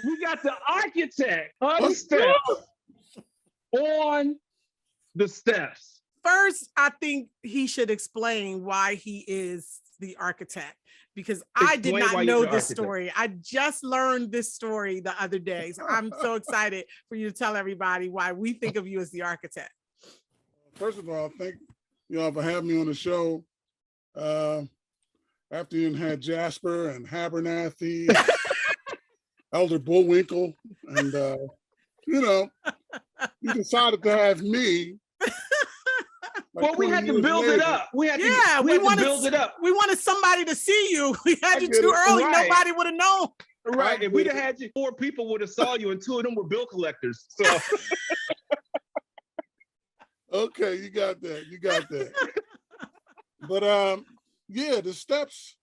We got the architect on the steps. On the steps. First, I think he should explain why he is the architect, because I did not know this story. I just learned this story the other day. So I'm so excited for you to tell everybody why we think of you as the architect. First of all, thank y'all for having me on the show. After you had Jasper and Abernathy, Elder Bullwinkle, and you decided to have me. Well, we had to build it up. We wanted to build it up. We wanted somebody to see you. We had you too early. Right. Nobody would have known. Right. If we'd have had you, 4 people would have saw you, and 2 of them were bill collectors. So okay, you got that. But yeah, the steps,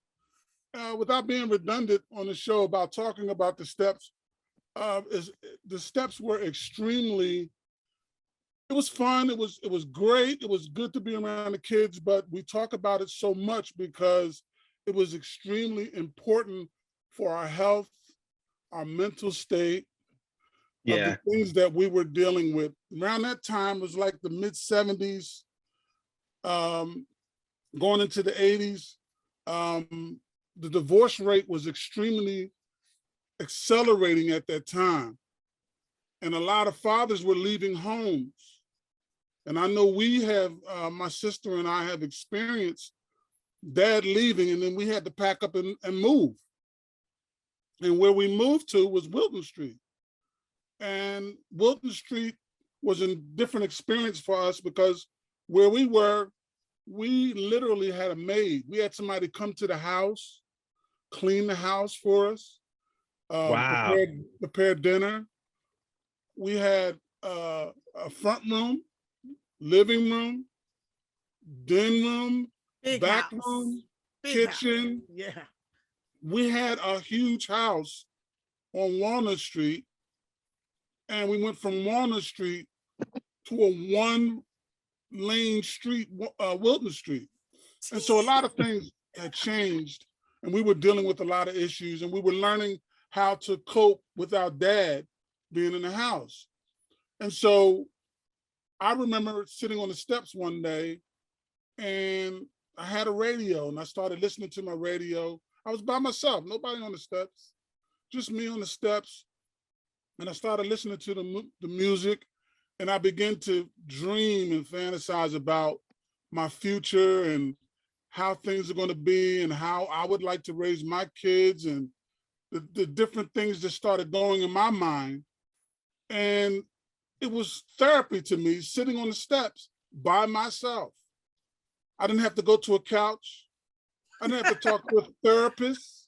without being redundant on the show about talking about the steps, the steps were extremely. It was fun. It was great. It was good to be around the kids, but we talk about it so much because it was extremely important for our health, our mental state, the things that we were dealing with. Around that time, it was like the mid-70s, going into the 80s. The divorce rate was extremely accelerating at that time. And a lot of fathers were leaving homes. And I know we have, my sister and I have experienced dad leaving, and then we had to pack up and move. And where we moved to was Wilton Street. And Wilton Street was a different experience for us because where we were, we literally had a maid. We had somebody come to the house, clean the house for us, prepare dinner. We had a front room, living room, den room, back room, kitchen. House. Yeah. We had a huge house on Walnut Street, and we went from Walnut Street to a 1-lane street, Wilton Street. And so a lot of things had changed, and we were dealing with a lot of issues, and we were learning how to cope with our dad being in the house. And so I remember sitting on the steps one day, and I had a radio, and I started listening to my radio. I was by myself, nobody on the steps, just me on the steps. And I started listening to the music, and I began to dream and fantasize about my future and how things are going to be and how I would like to raise my kids and the different things that started going in my mind. And it was therapy to me, sitting on the steps by myself. I didn't have to go to a couch. I didn't have to talk to a therapist.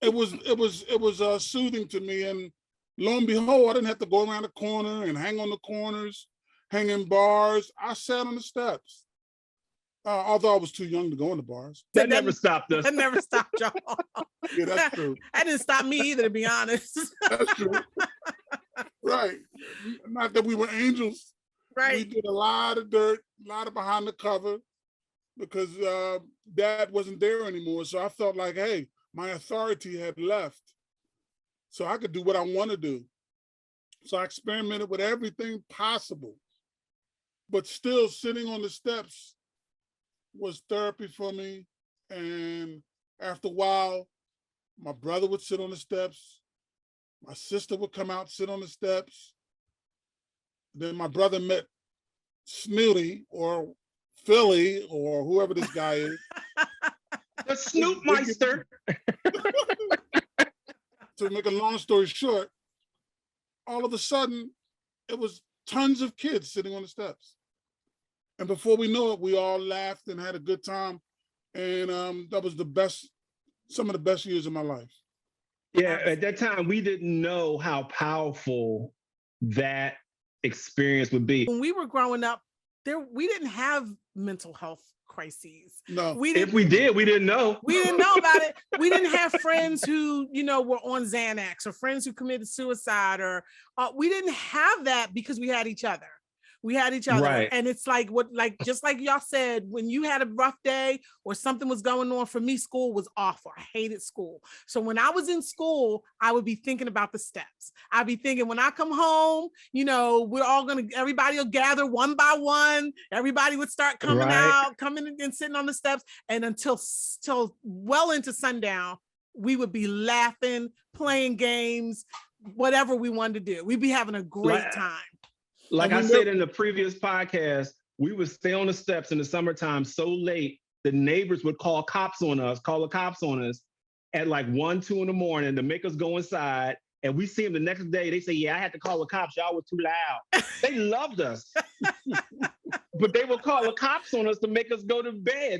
It was soothing to me. And lo and behold, I didn't have to go around the corner and hang on the corners, hang in bars. I sat on the steps. Although I was too young to go in the bars. That never stopped us. That never stopped y'all. Yeah, that's true. That didn't stop me either, to be honest. That's true. Right. Not that we were angels. Right. We did a lot of dirt, a lot of behind the cover, because dad wasn't there anymore. So I felt like, hey, my authority had left. So I could do what I want to do. So I experimented with everything possible. But still sitting on the steps was therapy for me. And after a while, my brother would sit on the steps. My sister would come out, sit on the steps. Then my brother met Snooty or Philly or whoever this guy is. The Snoop Meister. To make a long story short, all of a sudden, it was tons of kids sitting on the steps. And before we knew it, we all laughed and had a good time. And that was some of the best years of my life. Yeah, at that time, we didn't know how powerful that experience would be. When we were growing up, we didn't have mental health crises. No. If we did, we didn't know. We didn't know about it. We didn't have friends who, were on Xanax, or friends who committed suicide, or we didn't have that because we had each other. We had each other. Right. And it's like just like y'all said, when you had a rough day or something was going on, for me, school was awful. I hated school. So when I was in school, I would be thinking about the steps. I'd be thinking, when I come home, everybody will gather one by one. Everybody would start coming out, coming and sitting on the steps. And until well into sundown, we would be laughing, playing games, whatever we wanted to do. We'd be having a great time. Like I said in the previous podcast, we would stay on the steps in the summertime so late, the neighbors would call the cops on us at like 1, 2 in the morning to make us go inside. And we see them the next day. They say, yeah, I had to call the cops. Y'all were too loud. They loved us. But they would call the cops on us to make us go to bed.